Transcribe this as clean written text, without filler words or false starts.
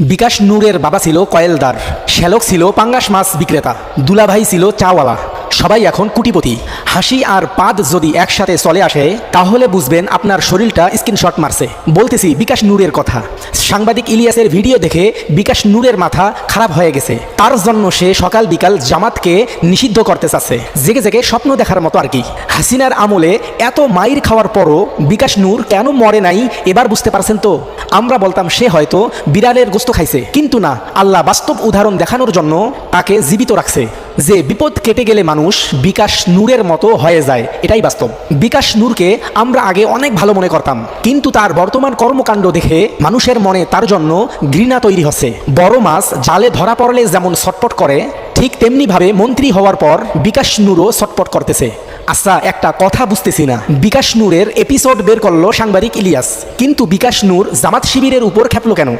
বিকাশ নূরের বাবা ছিল কয়েলদার, শ্যালক ছিল পাঙ্গাস মাছ বিক্রেতা, দুলাভাই ছিল চাওয়ালা। সবাই এখন কোটিপতি। হাসি আর পাদ যদি একসাথে চলে আসে তাহলে বুঝবেন আপনার শরীরটা স্ক্রিনশট মারছে। বলতেছি বিকাশ নূরের কথা। সাংবাদিক ইলিয়াসের ভিডিও দেখে বিকাশ নূরের মাথা খারাপ হয়ে গেছে। তার জন্য সে সকাল বিকাল জামাতকে নিষিদ্ধ করতে চাচ্ছে, জেগে জেগে স্বপ্ন দেখার মতো আর কি। হাসিনার আমলে এত মাইর খাওয়ার পরও বিকাশ নূর কেন মরে নাই এবার বুঝতে পারছেন তো? আমরা বলতাম সে হয়তো বিড়ালের গোস্ত খাইছে, কিন্তু না, আল্লাহ বাস্তব উদাহরণ দেখানোর জন্য তাকে জীবিত রাখছে। যে বিপদ কেটে গেলে মানুষ বিকাশ নূরের মতো হয়ে যায়, এটাই বাস্তব। বিকাশ নূরকে আমরা আগে অনেক ভালো মনে করতাম, কিন্তু তার বর্তমান কর্মকাণ্ড দেখে মানুষের মনে তার জন্য ঘৃণা তৈরি হচ্ছে। বড় মাছ জালে ধরা পড়লে যেমন ছটপট করে, ঠিক তেমনিভাবে মন্ত্রী হওয়ার পর বিকাশ নূরও ছটপট করতেছে। আচ্ছা, একটা কথা বুঝতেছি না, বিকাশ নূরের এপিসোড বের করলো সাংবাদিক ইলিয়াস, কিন্তু বিকাশ নূর জামাত শিবিরের উপর খেপলো কেন?